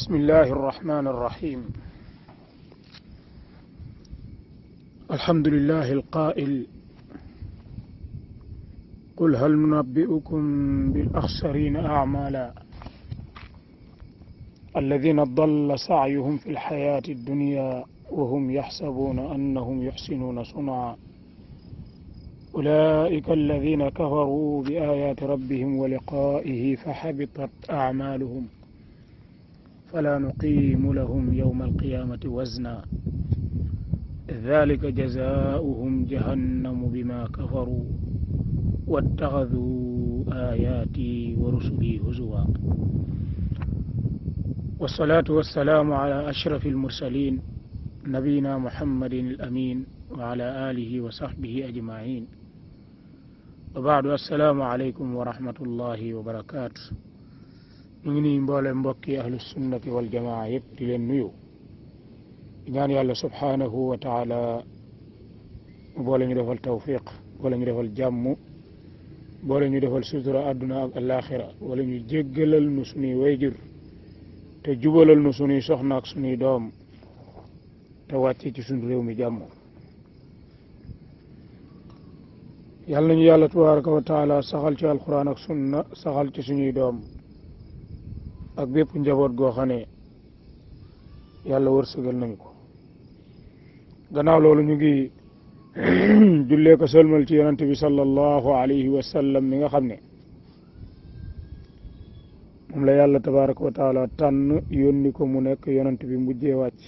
بسم الله الرحمن الرحيم. الحمد لله القائل: قل هل ننبئكم بالأخسرين أعمالا الذين ضل سعيهم في الحياة الدنيا وهم يحسبون أنهم يحسنون صنعا أولئك الذين كفروا بآيات ربهم ولقائه فحبطت أعمالهم فلا نقيم لهم يوم القيامة وزنا ذلك جزاؤهم جهنم بما كفروا واتخذوا آياتي ورسلي هزوا. والصلاة والسلام على أشرف المرسلين نبينا محمد الأمين وعلى آله وصحبه أجمعين، وبعد. السلام عليكم ورحمة الله وبركاته. نغني مبولé mbokki ahlu sunnati wal jamaa yépp di leen nuyu, ñaan yàlla subhanahu wa taala boole ñu defal tawfiq, boole ñu defal jàmm, boole ñu defal sutura àdduna ak alaxira, boole ñu jéggalal nu suñuy wayjur te jubalal nu suñuy soxna ak suñuy doom te wàcce ci suñu réew mi jàmm. yàlla nañu yàlla tabaraka wa taala saxal ci alquran ak sunna, saxal ci suñuy doom ak bépp njaboot goo xam ne yàlla wërsëgal nañu ko. gannaaw loolu ñu ngi jullee ko sëlmal ci yonent bi sallallahu alayhi wa sallam mi nga xam ne moom la yàlla tabaraka wa taala tànn yónni ko mu nekk yonent bi mujjee wàcc,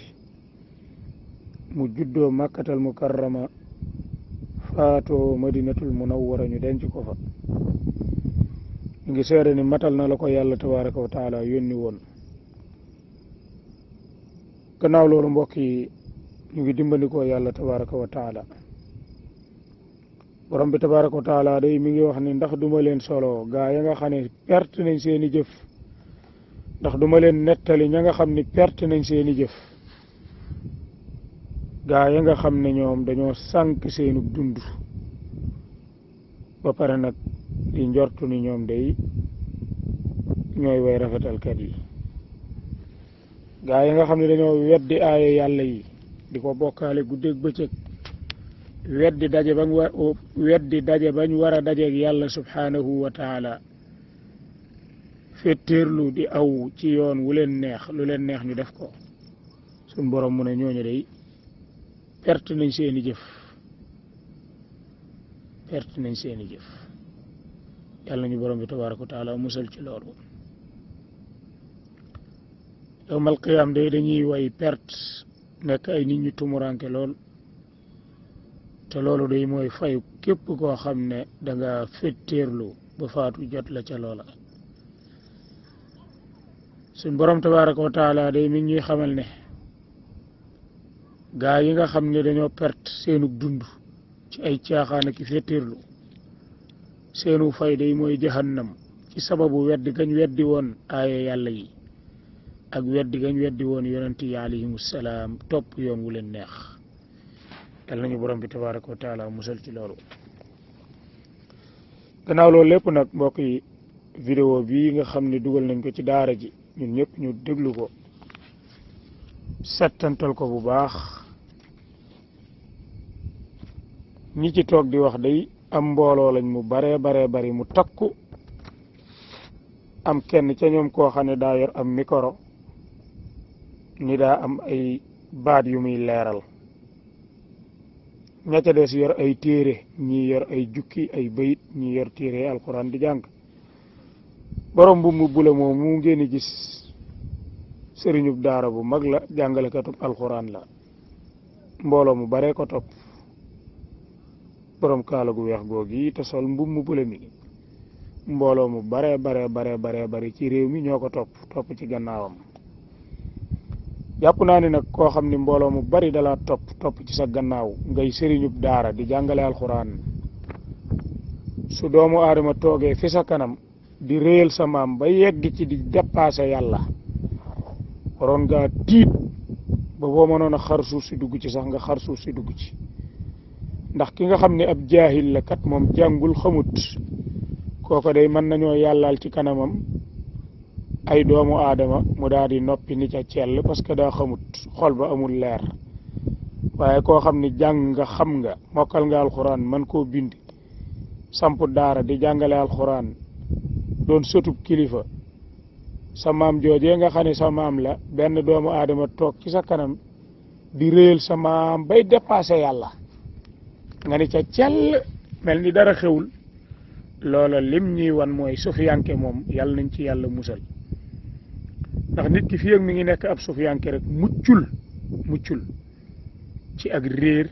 mu juddoo makkatal mukarrama, faatoo madinatul munawwara ñu denc ko fa. ñu ngi seede ni matal na la ko yàlla tabaraka wa taala yónni woon. gannaaw loolu mbokk yi, ñu ngi dimbandikoo yàlla tabaraka wa taala. borom bi tabaraka wa taala day mi ngi wax ni ndax duma leen solo gaa ya nga xam ne perte nañ seeni jëf, ndax duma leen nettali ña nga xam ni perte nañ seeni jëf, gaa ya nga xam ne ñoom dañoo sànk seenu dund ba pare nag di njortu ni ñoom day ñooy way rafetalkat yi. gaa yi nga xam ne dañoo weddi aaya yàlla yi di ko bokkaale guddeeg bëccëg, weddi daje bañ war a dajeeg yàlla subhanahu wa taala, fetteerlu di aw ci yoon wu leen neex, lu leen neex ñu def ko. suñ borom mu ne ñooñu day perte nañ seeni jëf, perte nañ seeni jëf. yàlla nañu borom bi tabaraka wa taala musal ci loolu. yawmal qiyaam day dañuy way perte, nekk ay nit ñu tumuranke lool, te loolu day mooy fayu képp koo xam ne danga fetteerlu ba faatu jot la ca loola. suñ borom tabaraka wa taala day mi ñuy xamal ne gaa yi nga xam ne dañoo perte seenu dund ci ay caaxaan ak fetteerlu, seenu fay day mooy jahannam ci sababu weddi gañ weddi woon aaya yàlla yi ak weddi gañ weddi woon yonent yi alayhimu salaam, topp yoon wu leen neex. yal nañu borom bi tabaraka wa taala musal ci loolu. gannaaw loolu lépp nag mbokk yi, vidéo bii nga xam ne dugal nañ ko ci daara ji, ñun ñëpp ñu déglu ko, settantal ko bu baax. ñi ci toog di wax day am mbooloo lañ mu baree bari mu takku, am kenn ca ñoom koo xam ne daa yor am micro ni daa am ay baat yu muy leeral, ña ca des yor ay téere, ñii yor ay jukki, ay bayit, ñii yor téere alquran di jàng. borom bu mu bula moom mu ngeen di gis sëriñub daara bu mag la, jàngalekatub alquran la, mbooloo mu baree ko topp. borom kaala gu weex googi te sol mbub mu bula mi, mbooloo mu bare ci réew mi ñoo ko topp ci gannaawam. jàpp naa ni nag koo xam ni mbooloo mu bari dalaa topp ci sa gannaaw, ngay sëriñub daara di jàngale alxuraan, su doomu aadama toogee fi sa kanam di réyal sa maam ba yegg ci di dépassé yàlla, waroon ngaa tiit ba boo mënoon a xar suuf si dugg ci sax nga xar suuf si dugg ci. ndax ki nga xam ne ab jaahil la kat, moom jàngul xamut, kooko day mën nañoo yàllaal ci kanamam ay doomu aadama mu daal di noppi ni ca cell parce que daa xamut xol ba amul leer waaye koo xam ni jàng nga xam nga mokkal nga alxuraan man koo bind samp daara di jàngale alxuraan doon sëtub kilifa sa maam joojee nga xam ne sa maam la benn doomu aadama toog ci sa kanam di réyal sa maam bay dépassé yàlla nga ni ca cell mel ni dara xewul loola lim ñuy wan mooy sufiyanke moom yàlla nañ ci yàlla musal ndax nit ki fi ak mi ngi nekk ab sufiyanke rek muccul ci ak réer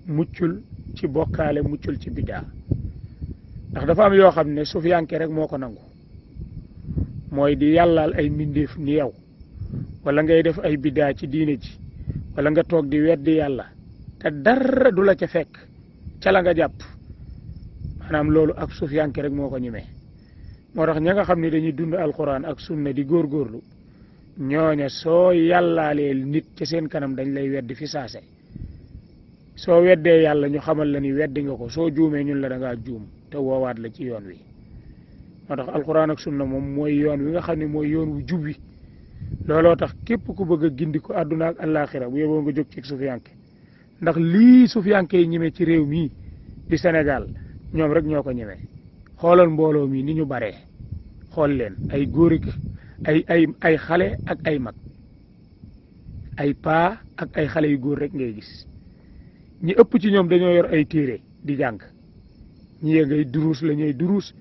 muccul ci bokkaale muccul ci biddaa ndax dafa am yoo xam ne sufiyanke rek moo ko nangu mooy di yàllaal ay mbindeef ni yow wala ngay def ay biddaa ci diine ji wala nga toog di weddi yàlla te dara du la ca fekk ca la nga jàpp maanaam loolu ab sufiyanke rek moo ko ñemee moo tax ña nga xam ne dañuy dund alquran ak sunna di góorgóorlu ñooña soo yàllaaleel nit ca seen kanam dañ lay weddi fi saase soo weddee yàlla ñu xamal la ni weddi nga ko soo juumee ñun la da ngaa juum te woowaat la ci yoon wi moo tax alquran ak sunna moom mooy yoon wi nga xam ne mooy yoon wu jub wi looloo tax képp ku bëgg a gindi ko àdduna ak àllaaxira bu yeboo nga jóg ci sufiyanke ndax lii sufiyanke yi ñemee ci réew mii di Sénégal ñoom rek ñoo ko ñemee xoolal mbooloo mi ni ñu baree xool leen ay góor ay xale ak ay mag ay paa ak ay xale yu góor rek ngay gis ñi ëpp ci ñoom dañoo yor ay téere di jàng ñi ya ngay duruus la ñuy duruus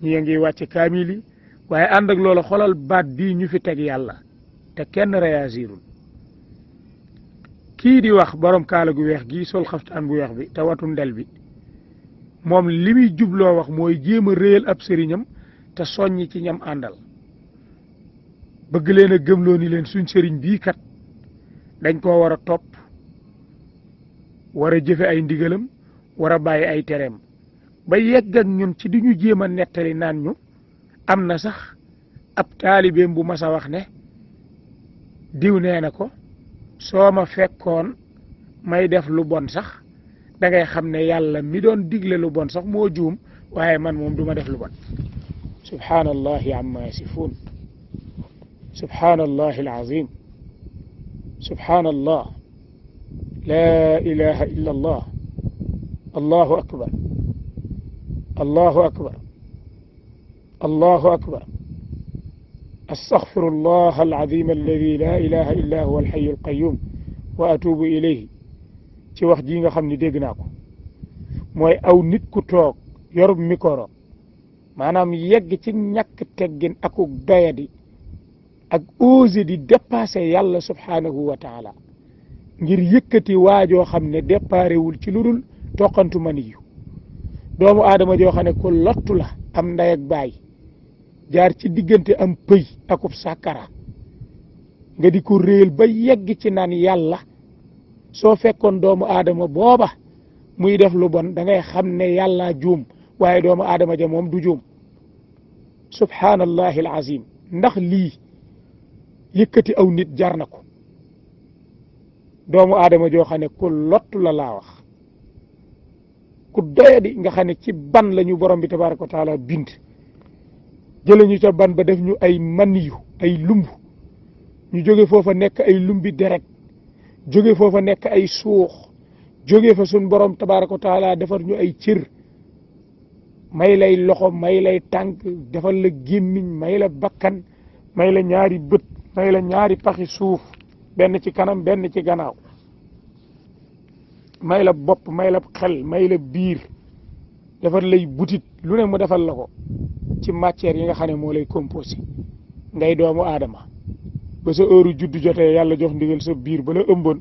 ñi ya ngi wàcce kaamil yi waaye ànd ak loola xoolal baat bii ñu fi teg yàlla te kenn réagirul kii di wax borom kaala gu weex gi sol xaftaan bu weex bi te watu ndel bi moom li muy jubloo wax mooy jéem a réyal ab sëriñam te soññi ci ñam àndal bëgg leen a gëmloo ni leen suñ sëriñ bii kat dañ koo war a topp war a jëfe ay ndigalam war a bàyyi ay tereem ba yegg ak ñun ci di ñu jéem a nettali naan ñu am na sax ab taalibeem bu mas a wax ne diw nee na ko soo ma fekkoon may def lu bon sax da ngay xam ne yàlla mi doon digle lu bon sax moo juum waaye man moom du ma def lu bon subhaanallahi amma yasifuun subhaanallahi alazim subhaanallah laa ilaha illa allah allahu akbar allahu akbar allahu akbar astaghfirullah alazim alladi la ilaha illa huwa alxayu alqayum wa atubu ilayhi ci wax ji nga xam ne dégg naa ko mooy aw nit ku toog yorub micro maanaam yegg ci ñàkk teggin akuk doyadi ak osé di dépassé yàlla subhaanahu wa taala ngir yëkkati waajoo xam ne déparé wul ci lu dul toqantu maniyu doomu aadama joo xam ne ku lottu la am ndey ak baay jaar ci diggante am pëy akub sàkkara nga di ko réel ba yegg ci naan yàlla soo fekkoon doomu aadama booba muy def lu bon da ngay xam ne yàlla juum waaye doomu aadama ja moom du juum subhaanallahi alazim ndax lii yëkkati aw nit jar na ko doomu aadama joo xam ne ku lottu la laa wax ku doyadi nga xam ne ci ban la ñu borom bi tabaaraka wa taala bind jële ñu ca ban ba def ñu ay maniyu ay lumb ñu jóge foofa nekk ay lumbi deret jóge foofa nekk ay suux jóge fa sun borom tabaaraka wa taala defar ñu ay cër may lay loxo may lay tànk defal la gémmiñ may la bakkan may la ñaari bët may la ñaari paxi suuf benn ci kanam benn ci gannaaw may la bopp may la xel may la biir defal lay butit lu ne mu defal la ko ci matière yi nga xam ne moo lay composé ngay doomu aadama ba sa heure juddu jotee yàlla jox ndigal sa biir ba la ëmboon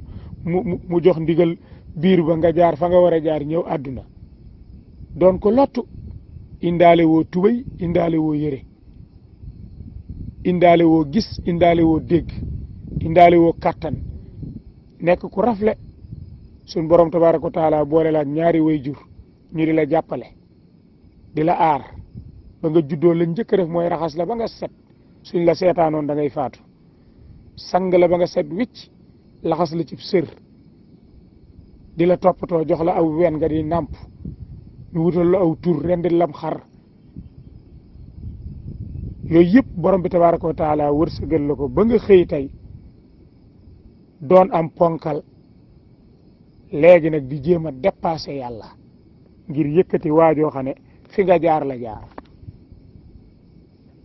mu jox ndigal biir ba nga jaar fa nga war a jaar ñëw àdduna doon ko lottu indaale woo tubay indaale woo yére indaale woo gis indaale woo dégg indaale woo kattan nekk ku rafle suñ borom tabaaraka wa taala boole la ak ñaari way jur ñu di la jàppale di la aar ba nga juddoo la njëkk a def mooy raxas la ba nga set suñ la seetaanoon da ngay faatu sang la ba nga set wicc laxas la ci sër di la toppatoo jox la aw ween nga di nàmp ñu wutal la aw tur rendi lam xar yooyu yëpp borom bi tabaaraka wa taala wërsëgal la ko ba nga xëy tey doon am ponkal léegi nag di jéem a dépassé yàlla ngir yëkkati waajoo xam ne fi nga jaar la jaar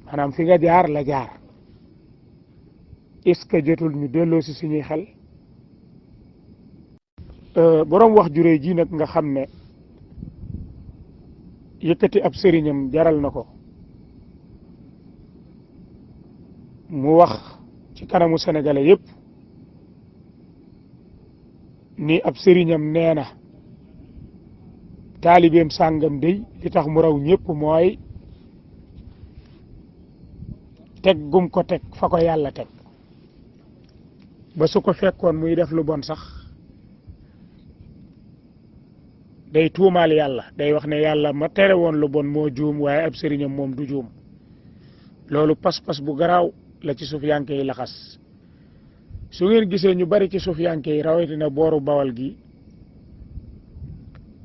maanaam fi nga jaar la jaar est-ce que jotul ñu delloo si suñuy xel borom wax juree ji nag nga xam ne yëkkati ab sëriñam jaral na ko mu wax ci kanamu sénégalais yépp ni ab sëriñam nee na taalibeem sàngam dey li tax mu raw ñépp mooy teg gum ko teg fa ko yàlla teg ba su ko fekkoon muy def lu bon sax day tuumaal yàlla day wax ne yàlla ma tere woon lu bon moo juum waaye ab sëriñam moom du juum loolu pas-pas bu garaaw la ci sufiyanke yi laxas su ngeen gisee ñu bari ci sufiyanke yi rawatina booru bawal gi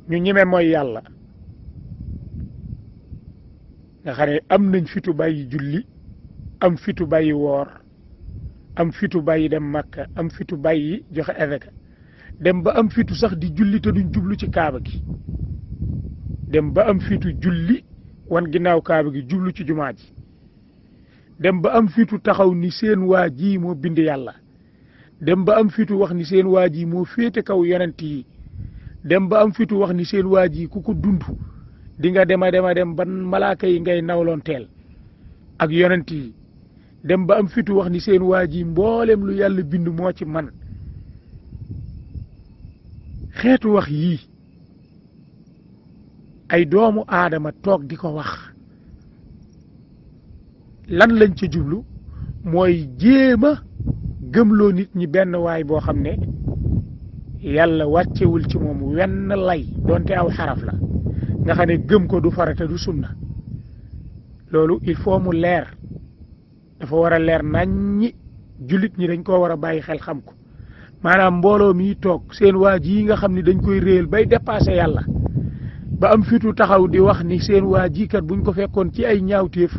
ñu ñeme mooy yàlla nga xam ne am nañ fitu bàyyi julli am fitu bàyyi woor am fitu bàyyi dem Makka am fitu bàyyi joxe azaka dem ba am fitu sax di julli te duñ jublu ci kaaba gi dem ba am fitu julli wan ginnaaw kaaba gi jublu ci jumaa ji dem ba am fitu taxaw ni seen waa ji moo bind yàlla dem ba am fitu wax ni seen waa ji moo féete kaw yonent yi dem ba am fitu wax ni seen waa ji ku ko dund di nga dem ban malaaka yi ngay nawloon teel ak yonent yi dem ba am fitu wax ni seen waa ji mboolem lu yàlla bind moo ci man xeetu wax yii ay doomu aadama toog di ko wax lan lañ ca jublu mooy jéema gëmloo nit ñi benn waay boo xam ne yàlla wàccewul ci moom wenn lay donte aw xaraf la nga xam ne gëm ko du farata du sunna loolu il faut mu leer dafa war a leer naññi jullit ñi dañ koo war a bàyyi xel xam ko maanaam mbooloo mi toog seen waa ji nga xam ne dañ koy réel bay dépassé yàlla ba am fitu taxaw di wax ni seen waa ji kat buñ ko fekkoon ci ay ñaawteef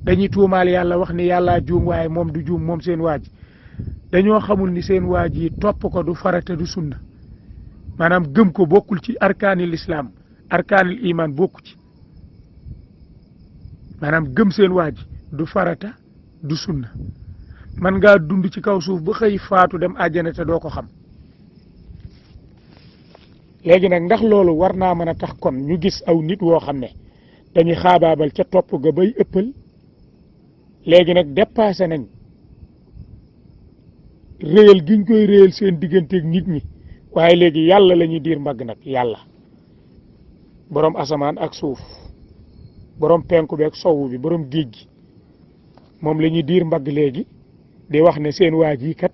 dañuy tuumaal yàlla wax ni yàllaa juum waaye moom du juum moom seen waa ji dañoo xamul ni seen waa ji topp ko du farata du sunna maanaam gëm ko bokkul ci arkaanil islam arkaanil iman bokku ci maanaam gëm seen waa ji du farata du sunna man ngaa dund ci kaw suuf ba xëy faatu dem àjjana te doo ko xam léegi nag ndax loolu war naa mën a tax kon ñu gis aw nit woo xam ne dañuy xaabaabal ca topp ga bay ëppal léegi nag dépassé nañ réyal giñ koy réyal seen digganteeg nit ñi waaye léegi yàlla la ñuy diir mbagg nag yàlla borom asamaan ak suuf borom penku beeg sowu bi borom géej gi moom la ñuy diir mbagg léegi di wax ne seen waa ji kat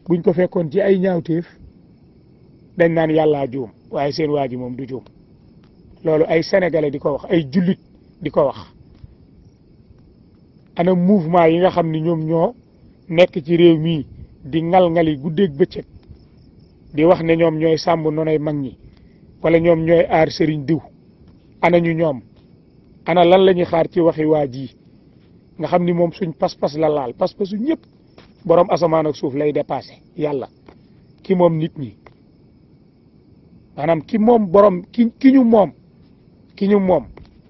buñ ko fekkoon ci ay ñaawteef dañ naan yàllaa juum waaye seen waa ji moom du juum loolu ay sénégalais di ko wax ay jullit di ko wax ana mouvement yi nga xam ni ñoom ñoo nekk ci réew mii di ngal-ngali guddeeg bëccëg di wax ne ñoom ñooy sàmm noonay mag ñi wala ñoom ñooy aar sëriñ diw ana ñu ñoom ana lan la ñuy xaar ci waxi waa ji nga xam ni moom suñ pas-pas la laal pas-pasu ñëpp borom asamaan ak suuf lay dépassé yàlla ki moom nit ñi maanaam ki moom borom ki ñu moom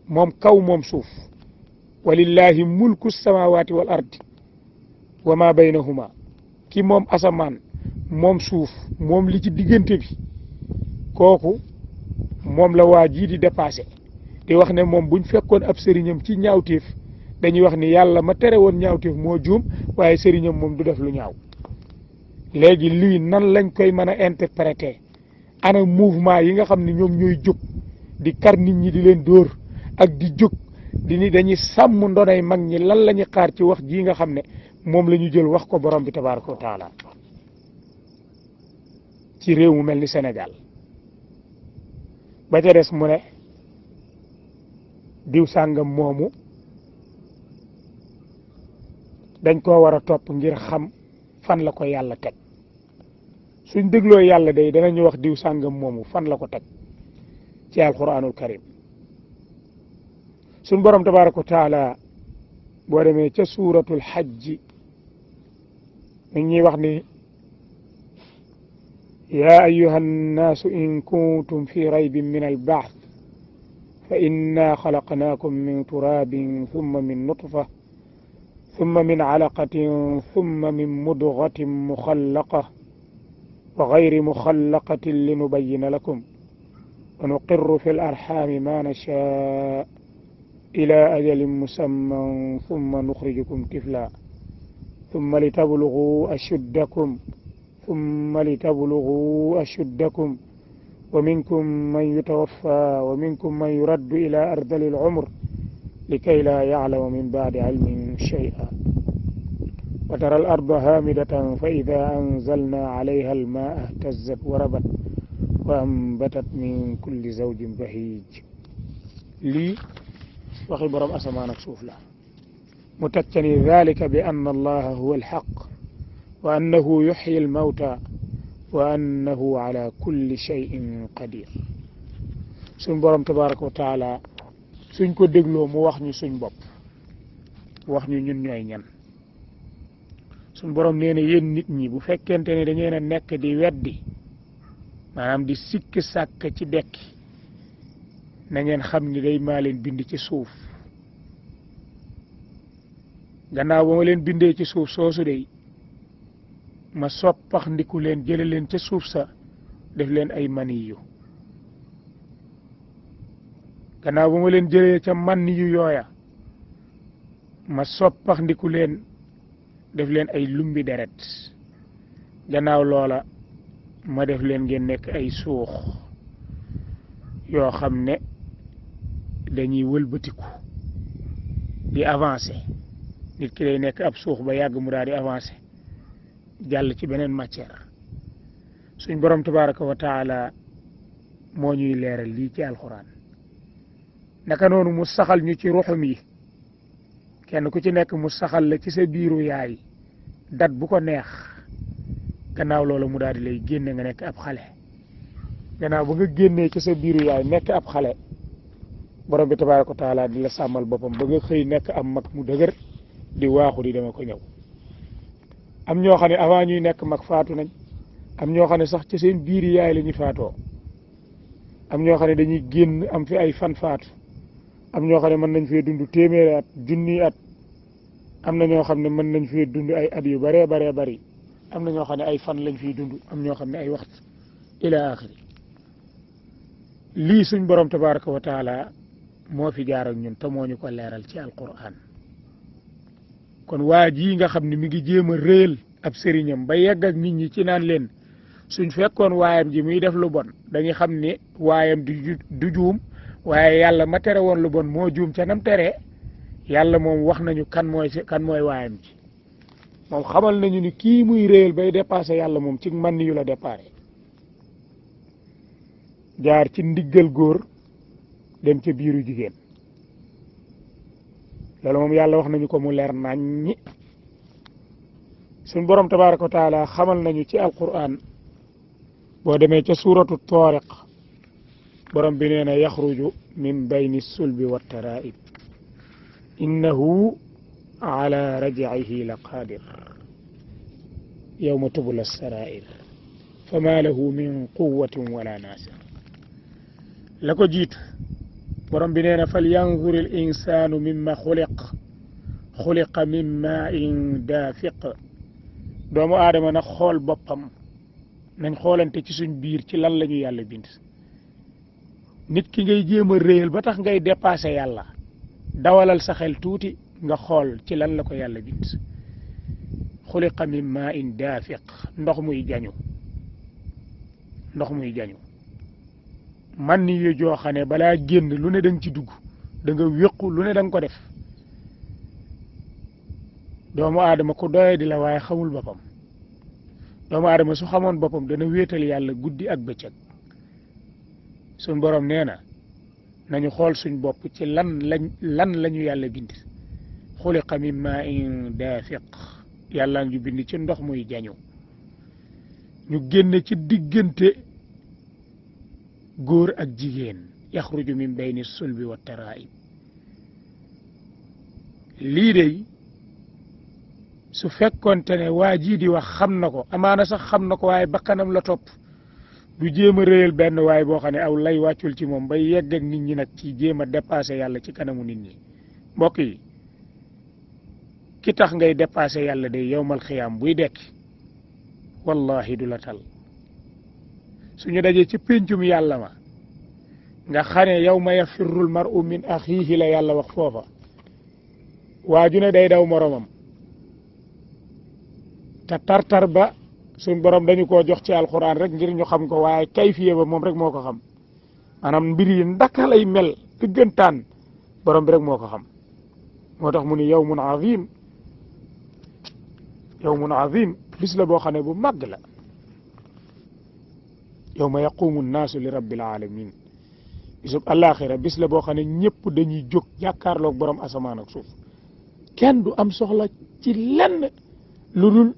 moom kaw moom suuf walillahi mulku samawati wal ardi wa ma baynahuma ki moom asamaan moom suuf moom li ci diggante bi kooku moom la waa ji di dépassé di wax ne moom buñ fekkoon ab sëriñam ci ñaawteef dañuy wax ni yàlla ma tere woon ñaawteef moo juum waaye sëriñam moom du def lu ñaaw léegi lii nan lañ koy mën a interpréter ana mouvement yi nga xam ne ñoom ñooy jóg di kar nit ñi di leen dóor ak di jóg di ni dañuy sàmm ndonay mag ñi lan la ñuy xaar ci wax ji nga xam ne moom la ñu jël wax ko borom bi tabaraka wa taala ci réew mu mel ni Sénégal ba ca des mu ne diw sàngam moomu dañ koo war a topp ngir xam fan la ko yàlla teg suñ dégloo yàlla day danañu wax diw sàngam moomu fan la ko teg ci alquranul karim suñ borom tabaraka wa taala boo demee ca suuratul xajji mi ngi wax ni yaa ayuha nnaasu in kuntum fi raybin min albaath fa inna xalaqnaakum min turaabin thumma min nutfa thumma min calaqatin thumma min mudgatin muxallaqa wa gayri muxallaqatin linubayyina lakum wa nuqirru fi larxaami ma nashaa ila ajalin musamman thumma nuxrijukum tifla thumma litabluguu ashuddakum wa minkum man yutawaffa wa minkum man yuraddu ila ardali al-umr likay la ya'lama min ba'di ilmin shay'an wa tara al-arda hamidatan fa idha anzalna 'alayha al-ma'a ihtazzat wa rabat wa anbatat min kulli zawjin bahij. lii waxi borom asamaan ak suuf la mu teg ca ni dhalika bi anna allaha huwa al-haqq wa annahu yuhyi al-mawta wa annahu ala kulli shay'in qadir. suñ borom tabaraka wa taala suñ ko dégloo mu wax ñu suñ bopp wax ñu ñun ñooy ñan. suñ borom nee na yéen nit ñi bu fekkente ne da ngeen a nekk di weddi maanaam di sikki sàkk ci dekki na ngeen xam ni day maa leen bind ci suuf gannaaw ba ma leen bindee ci suuf soosu day ma soppax ndiku leen jële leen ca suuf sa def leen ay maniyu gannaaw ba ma leen jëlee ca maniyu yooya ma soppax ndiku leen def leen ay lumbi deret gannaaw loola ma def leen ngeen nekk ay suux yoo xam ne dañuy wëlbatiku di avancer nit ki day nekk ab suux ba yàgg mu daal di avancer jàll ci beneen matière. suñ borom tabaraka wa taala moo ñuy leeral lii ci alxuraan naka noonu mu saxal ñu ci ruxum yi kenn ku ci nekk mu saxal la ci sa biiru yaay dat bu ko neex gannaaw loola mu daal di lay génne nga nekk ab xale gannaaw ba nga génnee ci sa biiru yaay nekk ab xale borom bi tabaraka wa taala di la sàmmal boppam ba nga xëy nekk am mag mu dëgër di waaxu di dama ko ñëw. am ñoo xam ne avant ñuy nekk mag faatu nañ am ñoo xam ne sax ci seen biir yaay la ñuy faatoo am ñoo xam ne dañuy génn am fi ay fan faatu am ñoo xam ne mën nañ fee dund téeméeri at junni at am na ñoo xam ne mën nañ fee dund ay at yu baree baree bari am na ñoo xam ne ay fan lañ fiy dund am ñoo xam ne ay waxtu ila axiri. lii suñ borom tabaraka wa taala moo fi jaar ak ñun te moo ñu ko leeral ci alquran. kon waa ji nga xam ne mi ngi jéem a réel ab sëriñam ba yegg ak nit ñi ci naan leen suñ fekkoon waayam ji muy def lu bon dañuy xam ne waayam du juum waaye yàlla ma tere woon lu bon moo juum ca nam teree yàlla moom wax nañu kan mooy waayam ji moom xamal nañu ni kii muy réel bay dépassé yàlla moom ci man yu la déparé jaar ci ndiggal góor dem ca biiru jigéen loolu moom yàlla wax nañu ko mu leer naññi. suñ borom tabaraka wa taala xamal nañu ci alquran boo demee ca suuratu taariq borom bi nee na yaxruju min bayni sulbi wa taraib innahu ala raj'ihi la qadir yawma tubla sarair fama lahu min quwatin wala nasir. la ko jiitu borom bi nee na fal yanzur al insanu mimma xuliqa min ma'in daafiq doomu aadama nag xool boppam nañ xoolante ci suñ biir ci lan la ñu yàlla bind. nit ki ngay jéem a réyal ba tax ngay dépassé yàlla dawalal sa xel tuuti nga xool ci lan la ko yàlla bind. xuliqa min ma'in daafiq ndox muy jañu man ni yu joo xam ne balaa génn lu ne da nga ci dugg da nga wéqu lu ne da nga ko def. doomu aadama ku doye di la waaye xamul boppam doomu aadama su xamoon boppam dana wéetal yàlla guddi ak bëccëg. suñ borom nee na nañu xool suñ bopp ci lan lañu yàlla bind. xuliqa min ma'in daafiq yàlla ngi bind ci ndox muy jañu ñu génne ci diggante góor ak jigéen yaxruju min bayni sulbi wa taraib lii de su fekkonte ne waa jii di wax xam na ko amaana sax xam na ko waaye bakkanam la topp du jéem a réyal benn waaye boo xam ne aw lay wàccul ci moom bay yegg ak nit ñi nag ci jéem a dépassé yàlla ci kanamu nit ñi mbokk yi ki tax ngay dépassé yàlla de yowmal xiyaam buy dekki wallahi du la tal suñu dajee ci péncum yàlla ma nga xane yawma yafirrul mar'u min axiihi la yàlla wax foofa waaju ne day daw moromam te tartar ba suñ borom dañu koo jox ci alquran rek ngir ñu xam ko waaye kayfiye ba moom rek moo ko xam maanaam mbir yi ndaka lay mel dëggantaan borom bi rek moo ko xam moo tax mu ni yawmun azim bis la boo xam ne bu màgg la yawma yaqumu nnaasu li rabbil alamin bisub alaxira bis la boo xam ne ñëpp dañuy jóg jàkkaarloog borom asamaan ak suuf kenn du am soxla ci lenn lu dul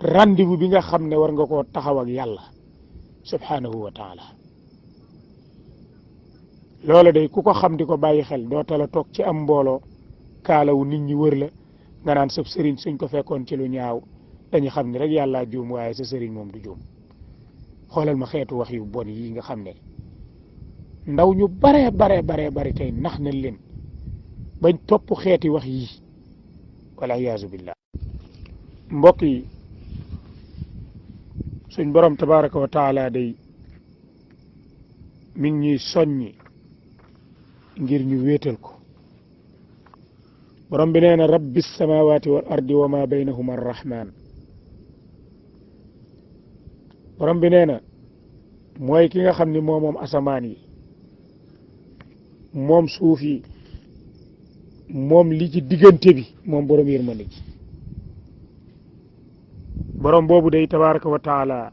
rendez-vous bi nga xam ne war nga koo taxaw ak yàlla subhanahu wa taala loola day ku ko xam di ko bàyyi xel doo tala toog ci am mbooloo kaalawu nit ñi wër la nga naan sab sëriñ suñ ko fekkoon ci lu ñaaw dañu xam ne rek yàlla juum waaye sa sëriñ moom du juum xoolal ma xeetu wax yu bon yi nga xam ne ndaw ñu bare tey nax nañ leen bañ topp xeeti wax yi wala iyaazu billah mbokk yi suñ borom tabaraka wa taala day mi ngi ñuy soññi ngir ñu wéetal ko borom bi nee na rabbi samawati wal ardi wa ma baynahuma arrahman borom bi nee na mooy ki nga xam ni moom asamaan yi moom suuf yi moom li ci diggante bi moom borom yërmande ji borom boobu day tabaraka wa taala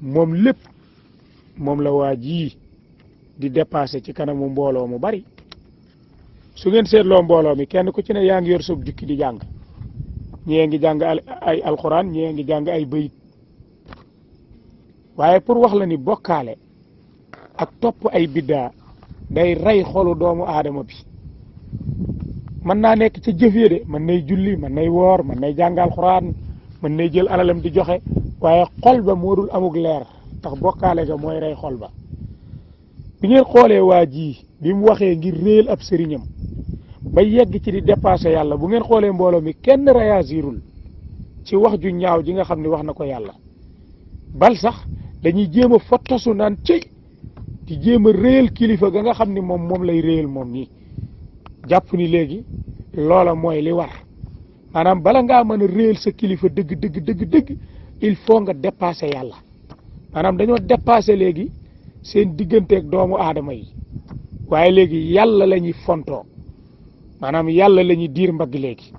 moom lépp moom la waa ji di dépassé ci kanamu mbooloo mu bari su ngeen seetloo mbooloo mi kenn ku ci ne yaa ngi yor sab jukki di jàng ñee ngi jàng ay alquran ñee ngi jàng ay bayit waaye pour wax la ni bokkaale ak topp ay biddaa day rey xolu doomu aadama bi mën naa nekk ca jëf yi de mën nay julli mën nay woor mën nay jàng alquran mën nay jël alalam di joxe waaye xol ba moo dul amug leer tax bokkaale ga mooy rey xol ba bi ngeen xoolee waa ji bi mu waxee ngir réel ab sëriñam ba yegg ci di dépassé yàlla bu ngeen xoolee mbooloo mi kenn réagirul ci wax ju ñaaw ji nga xam ne wax na ko yàlla bal sax dañuy jéem a fottasu naan cëy di jéem a réel kilifa ga nga xam ni moom lay réel moom nii jàpp ni léegi loola mooy li war maanaam bala ngaa mën a réel sa kilifa dëgg il faut nga dépassé yàlla maanaam dañoo dépassé léegi seen digganteeg doomu aadama yi waaye léegi yàlla la ñuy fontoo maanaam yàlla la ñuy diir mbagg léegi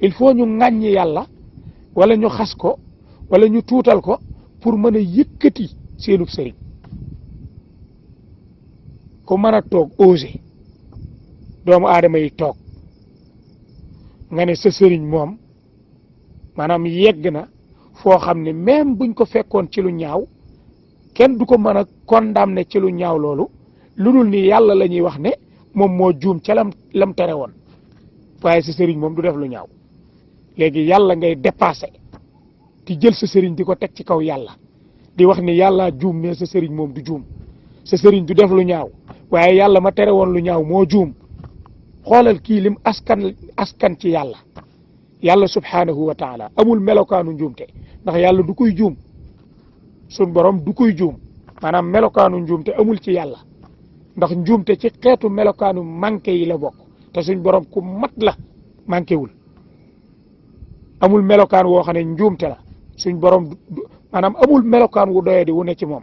il faut ñu ŋàññi yàlla wala ñu xas ko wala ñu tuutal ko pour mën a yëkkati seenub sëriñ ku mën a toog osé doomu aadama yi toog nga ne sa sëriñ moom maanaam yegg na foo xam ne même buñ ko fekkoon ci lu ñaaw kenn du ko mën a condamné ci lu ñaaw loolu lu dul ni yàlla la ñuy wax ne moom moo juum ca lam tere woon waaye sa sëriñ moom du def lu ñaaw léegi yàlla ngay dépassé di jël sa sëriñ di ko teg ci kaw yàlla di wax ni yàlla juum mais sa sëriñ moom du juum sa sëriñ du def lu ñaaw waaye yàlla ma tere woon lu ñaaw moo juum xoolal kii lim askan ci yàlla subhanahu wa taala amul melokaanu njuumte ndax yàlla du koy juum sun borom du koy juum maanaam melokaanu njuumte amul ci yàlla ndax njuumte ci xeetu melokaanu manqué yi la bokk te suñ borom ku mat la manqué wul amul melokaan woo xam ne njuumte la suñ borom maanaam amul melokaan wu doye di wu ne ci moom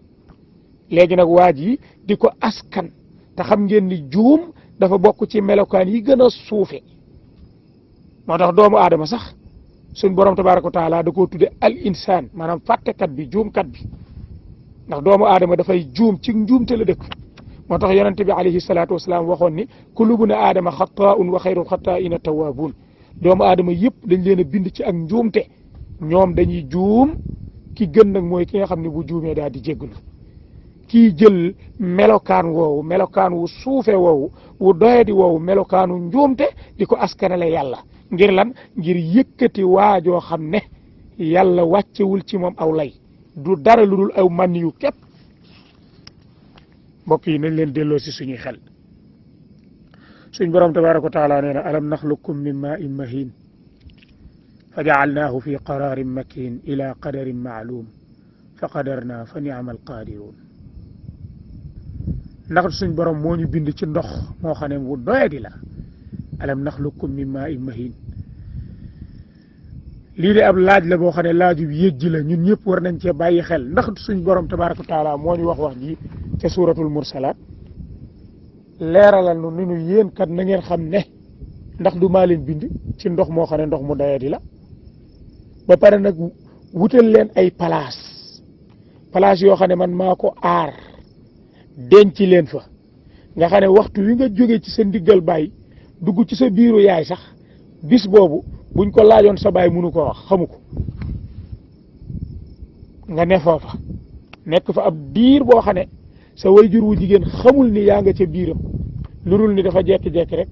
léegi nag waa ji di ko askan te xam ngeen ni juum dafa bokk ci melokaan yi gën a suufe moo tax doomu aadama sax suñ borom tabaraka wa taala da koo tudde al insaan maanaam fàttekat bi juumkat bi ndax doomu aadama dafay juum ci njuumte la dëkk moo tax yonente bi alayhi salaatu wasalaam waxoon ni kullu bni aadama xataa'un wa xayrul xataa'ina tawwaabuun doomu aadama yëpp dañ leen a bind ci ak njuumte ñoom dañuy juum ki gën nag mooy ki nga xam ne bu juumee daal di jéggalu kii jël melokaan woowu melokaan wu suufe woowu wu doyadi woowu melokaanu njuumte di ko askanale yàlla ngir lan ngir yëkkati waajoo xam ne yàlla wàccewul ci moom aw lay du dara lu dul aw man yu képp mbokk yi nañ leen delloo si suñuy xel suñ borom tabaraka wa taala nee na alam naxluqkum min maa'in mahin fa ja'alnaahu fi qararin makin ila qadarin ma'lum fa qadarna fa ni'ma alqadirun ndax suñ borom moo ñu bind ci ndox moo xam ne wu doyadi la alam naxluqkum min maa'in mahin lii de ab laaj la boo xam ne laaju yëjj la ñun ñëpp war nañ cee bàyyi xel ndax suñ borom tabaraka wa taala moo ñu wax ji ca suratul mursalat leeralal nu ni nu yéen kat na ngeen xam ne ndax du maa leen bind ci ndox moo xam ne ndox mu doyadi la ba pare nag wutal leen ay place yoo xam ne man maa ko aar denc leen fa nga xam ne waxtu wi nga jóge ci sa ndiggal baay dugg ci sa biiru yaay sax bis boobu buñ ko laajoon sa baay mënu ko wax xamu ko nga ne foofa nekk fa ab diir boo xam ne sa wayjur wu jigéen xamul ni yaa nga ca biiram lu dul ni dafa jekki-jekki rek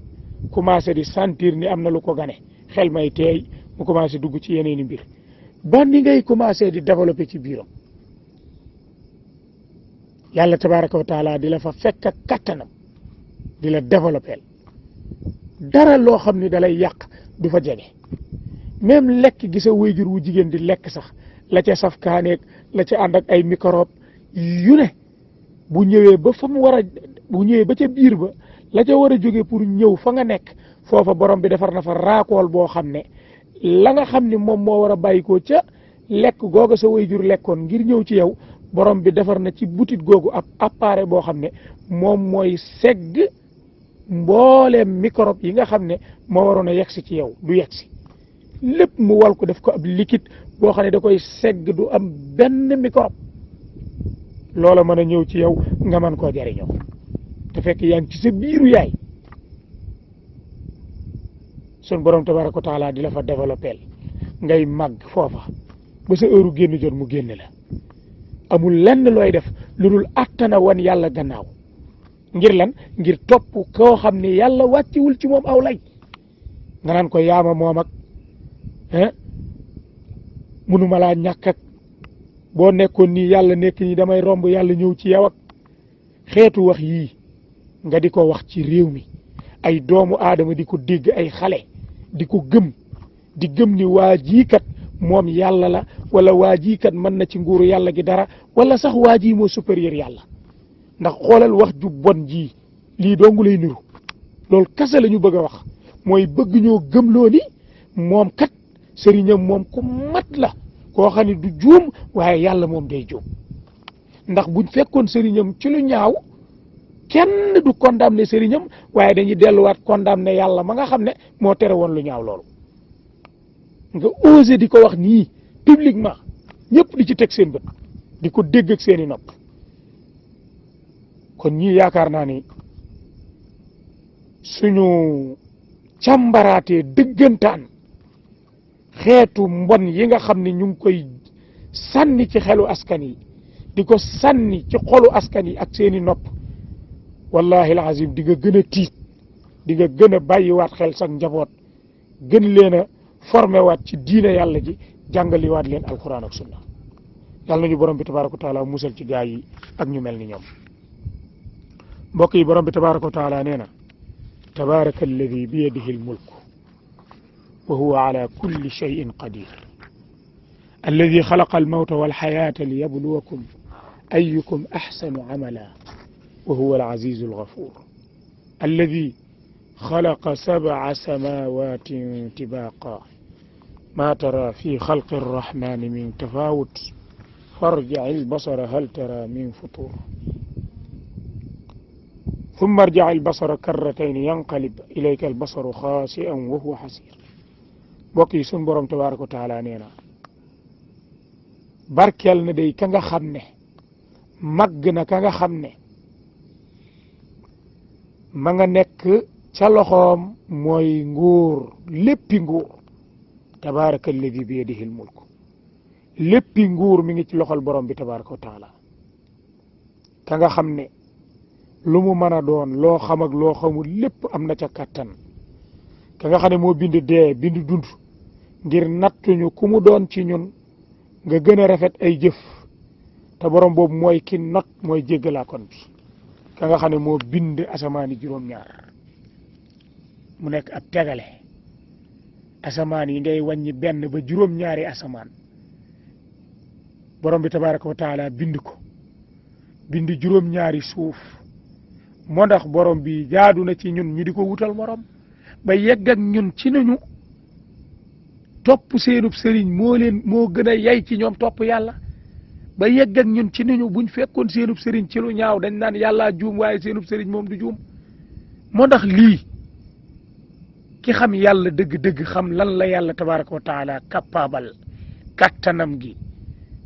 commencé di sentir ni am na lu ko gane xel may teey mu commencé dugg ci yeneeni mbir ba ni ngay commencé di développer ci biiram yàlla tabaraka wa taala di la fa fekk ak kattanam di la développer dara loo xam ni dalay yàq du fa jege même lekk gi sa wayjur wu jigéen di lekk sax la ca saf kaaneeg la ca ànd ak ay microbe yu ne bu ñëwee ba fa mu war a bu ñëwee ba ca biir ba la ca war a jóge pour ñëw fa nga nekk foofa borom bi defar na fa raakool boo xam ne la nga xam ni moom moo war a bàyyi ko ca lekk googa sa wayjur lekkoon ngir ñëw ci yow borom bi defar na ci butit googu ab appareil boo xam ne moom mooy segg mbooleem microbe yi nga xam ne moo waroon a yegsi ci yow du yegsi lépp mu wal ko def ko ab liquide boo xam ne da koy segg du am benn microbe loola mën a ñëw ci yow nga mën koo jariñoo te fekk yaa ngi ci sa biiru yaay sun borom tabaraka wa taala di la fa développé ngay màgg foofa ba sa heure génn jot mu génn la amul lenn looy def lu dul attana wan yàlla gannaaw ngir lan ngir topp koo xam ne yàlla wàcciwul ci moom aw lay nga naan ko yaama moom ak munuma laa ñàkk ak boo nekkoon nii yàlla nekk nii damay romb yàlla ñëw ci yow ak xeetu wax yii nga di ko wax ci réew mi ay doomu aadama di ko dégg ay xale di ko gëm di gëm ni waa jii kat moom yàlla la wala waa jii kat mën na ci nguuru yàlla gi dara wala sax waa jii moo supérieur yàlla ndax xoolal wax ju bon ji lii dongu lay niru loolu kese la ñu bëgg a wax mooy bëgg ñoo gëmloo ni moom kat sëriñam moom ku mat la koo xam ne du juum waaye yàlla moom day juum ndax buñ fekkoon sëriñam ci lu ñaaw kenn du condamné sëriñam waaye dañuy delluwaat condamné yàlla ma nga xam ne moo tere woon lu ñaaw loolu nga osé di ko wax nii publiquement ñëpp di ci teg seen bët di ko dégg ak seeni nopp kon ñii yaakaar naa ni suñu càmbaraatee dëggantaan xeetu mbon yi nga xam ne ñu ngi koy sànni ci xelu askan yi di ko sànni ci xolu askan yi ak seeni nopp wallahi alazim di nga gën a tiit di nga gën a bàyyiwaat xel sax njaboot gën leen a formé waat ci diine yàlla ji jàngaliwaat leen alquran ak sunna yàlla nañu borom bi tabaraka wa taala musal ci gaa yi ak ñu mel ni ñoom mbokk yi borom bi tabaraka wa taala nee na tabaraka alladi bi yadihi almulk wa huwa ala kulli shay'in qadir alladi xalaqa almawta walxayata liyabluwakum ayukum axsanu amala wa huwa alazizu alghafur alladi خلق 7 سماوات طباقا ما ترى في خلق الرحمن من تفاوت فارجع البصر هل ترى من فطور ثم ارجع البصر كرتين ينقلب إليك البصر خاسئا وهو حسير بوكي سن بروم تبارك وتعالى نينا barkeel na day ka nga xam ne màgg na ka nga xam ne ma nga nekk ca loxoom mooy nguur léppi nguur tabaraka alladi bi yadihi al mulk léppi nguur mi ngi ci loxol borom bi tabaraka wa taala ka nga xam ne lu mu mën a doon loo xam ak loo xamul lépp am na ca kàttan ka nga xam ne moo bind dee bind dund ngir nattuñu ku mu doon ci ñun nga gën a rafet ay jëf te borom boobu mooy ki not mooy jéggalaa kon bi ka nga xam ne moo bind asamaani juróom-ñaar mu nekk ab tegale asamaan yi ngay wàññi benn ba juróom-ñaari asamaan borom bi tabaraka wa taala bind ko bind juróom-ñaari suuf moo ndax borom bi jaadu na ci ñun ñu di ko wutal morom ba yegg ak ñun ci nañu topp seenub sëriñ moo gën a yay ci ñoom topp yàlla ba yegg ak ñun ci nañu buñ fekkoon seenub sëriñ ci lu ñaaw dañ naan yàllaa juum waaye seenub sëriñ moom du juum moo ndax lii ki xam yàlla dëgg-dëgg xam lan la yàlla tabaraka wa taala capable kattanam gi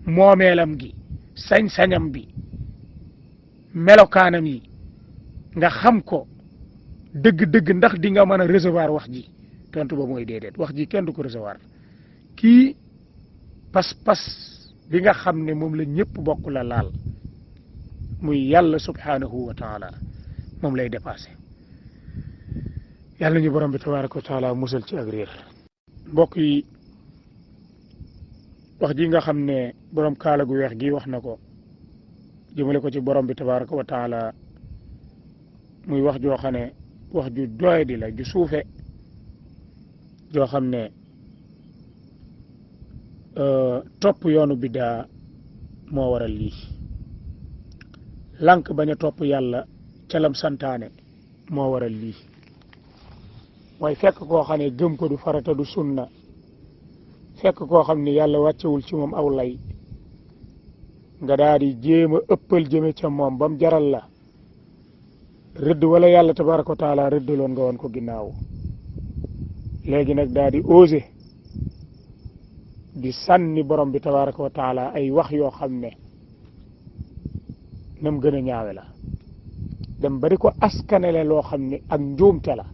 moomeelam gi sañ-sañam bi melokaanam yi nga xam ko dëgg-dëgg ndax di nga mën a recevoir wax ji tontu ba mooy déedéet wax ji kenn du ko recevoir kii pas-pas bi nga xam ne moom la ñëpp bokk la laal muy yàlla subhanahu wa taala moom lay dépassé yàlla ñu borom bi tabaraka wa taala musal ci ak réer mbokk yi wax ji nga xam ne borom kaala gu weex gi wax na ko jëmale ko ci borom bi tabaraka wa taala muy wax joo xam ne wax ju doy di la ju suufe joo xam ne topp yoonu biddaa moo waral lii lànk bañ a topp yàlla ca lam santaane moo waral lii mooy fekk koo xam ne gëm ko du farata du sunna fekk koo xam ne yàlla wàccewul ci moom aw lay nga daal di jéem a ëppal jëme ca moom ba mu jaral la rëdd wala yàlla tabaraka wa taala rëddaloon nga woon ko ginnaaw léegi nag daal di osé di sànni borom bi tabaraka wa taala ay wax yoo xam ne nam gën a ñaawe la dem ba di ko askanele loo xam ne ak njuumte la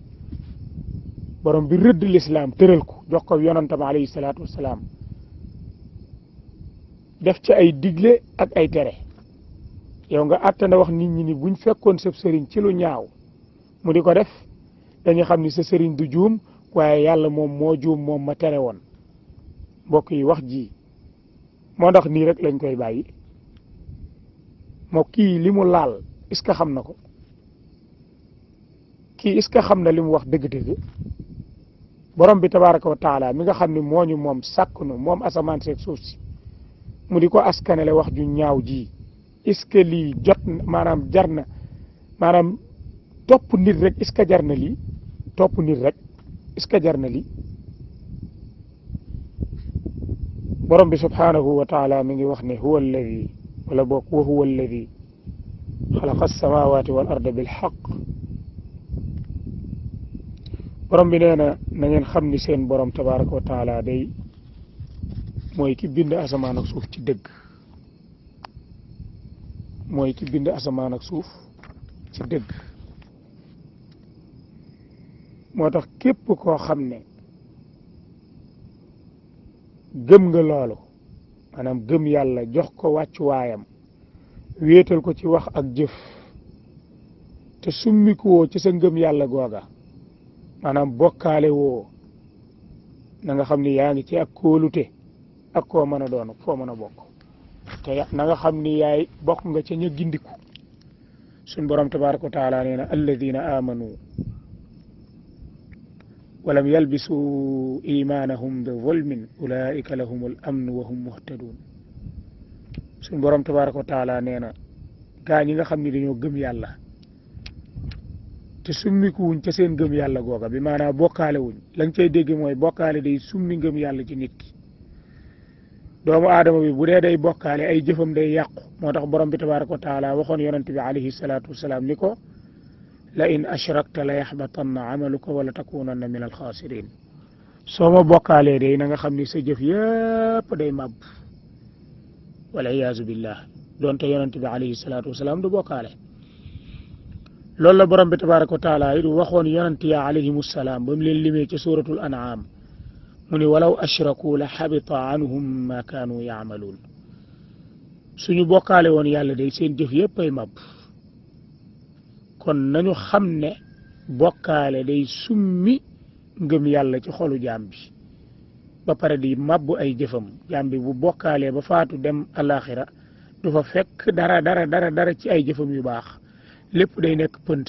borom bi rëdd lislaam tëral ko jox ko yonantam alayhi salaatu wassalaam def ci ay digle ak ay tere yow nga àttana wax nit ñi ni buñ fekkoon sa sëriñ ci lu ñaaw mu di ko def dañu xam ni sa sëriñ du juum waaye yàlla moom moo juum moom ma tere woon mbokk yi wax ji moo ndax nii rek lañ koy bàyyi moo kii li mu laal est-ce que xam na ko kii est-ce que xam na li mu wax dëgg-dëgg borom bi tabaraka wa taala mi nga xam ne moo ñu moom sàkk nu moom asamaan seeg suuf si mu di ko askanele wax ju ñaaw ji est-ce que lii jot maanaam jar na maanaam topp nit rek est-ce que jar na lii topp nit rek est-ce que jar na lii borom bi subhanahu wa taala mi ngi wax ne huwa alladi wala boog wa huwa alladi xalaqa alsamawati wal arda bilxaq borom bi nee na ngeen xam ni seen borom tabaraka wa taala day mooy ki bind asamaan ak suuf ci dëgg mooy ki bind asamaan ak suuf ci dëgg moo tax képp koo xam ne gëm nga loolu maanaam gëm yàlla jox ko wàccuwaayam wéetal ko ci wax ak jëf te summikuwoo ci sa ngëm yàlla googa maanaam bokkaale woo na nga xam ni yaa ngi ci ak kóolute ak koo mën a doon foo mën a bokk te na nga xam ni yaay bokk nga ca ña gindiku suñ borom tabaraka wa taala nee na alladina amanu walam yalbisu imanahum bi zulmin ulaika lahum al amn wa hum muhtadun suñ borom tabaraka wa taala nee na gaa ñi nga xam ni dañoo gëm yàlla te summiku wuñ ca seen gëm yàlla googa bi maanaam bokkaale wuñ la nga cay dégg mooy bokkaale day summi ngëm yàlla ci nit ki doomu aadama bi bu dee day bokkaale ay jëfam day yàqu moo tax borom bi tabaraka wa taala waxoon yonent bi alayhi salaatu wasalaam ni ko la in ashrakta la yaxbatanna amaluka wala takunanna min alxaasirin soo ma bokkaalee day na nga xam ni sa jëf yëpp day màbb wala iyaazu billah doonte yonent bi alayhi salaatu wasalaam du bokkaale loolu la borom bi tabaraka wa taala it waxoon yonent ya alayhimu salaam ba mu leen limee ci suratul an'am mu ni walaw ashraku la xabita anhum ma kaanu yaamaluun suñu bokkaale woon yàlla day seen jëf yépp ay màbb kon nañu xam ne bokkaale day summi ngëm yàlla ci xolu jaam bi ba pare di màbbu ay jëfam jaam bi bu bokkaalee ba faatu dem alaxira du fa fekk dara ci ay jëfam yu baax lépp day nekk pënt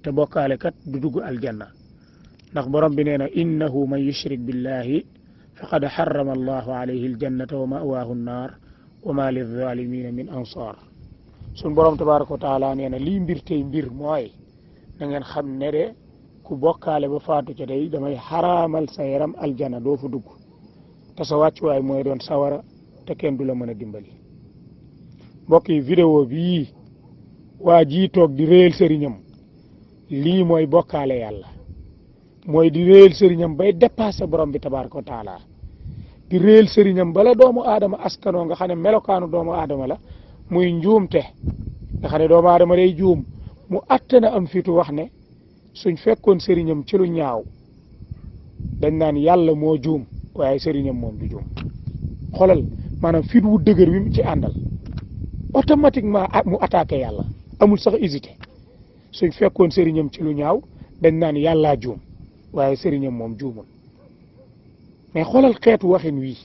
te bokkaale kat du dugg aljanna ndax borom bi nee na innahu man yushrik billahi faqad harrama allahu alayhi aljannata wa ma'waahu nnaar wa ma lilzalimina min ansar sun borom tabaraka wa taala nee na lii mbir tey mbir mooy na ngeen xam ne de ku bokkaale ba faatu ca day damay xaraamal sa yaram aljana doo fa dugg te sa wàccuwaay mooy doon sawara te kenn du la mën a dimbali mbokk yi vidéo bii waa jii toog di réel sëriñam lii mooy bokkaale yàlla mooy di réel sëriñam bay dépassé borom bi tabaraka wa taala di réel sëriñam bala doomu aadama askanoo nga xam ne melokaanu doomu aadama la muy njuumte nga xam ne doomu aadama day juum mu attana am fitu wax ne suñ fekkoon sëriñam ci lu ñaaw dañ naan yàlla moo juum waaye sëriñam moom du juum xoolal maanaam fit wu dëgër wi mu ci àndal automatiquement mu attaqué yàlla amul sax hésité suñ fekkoon sëriñam ci lu ñaaw dañ naan yàllaa juum waaye sëriñam moom juumul mais xoolal xeetu waxin wii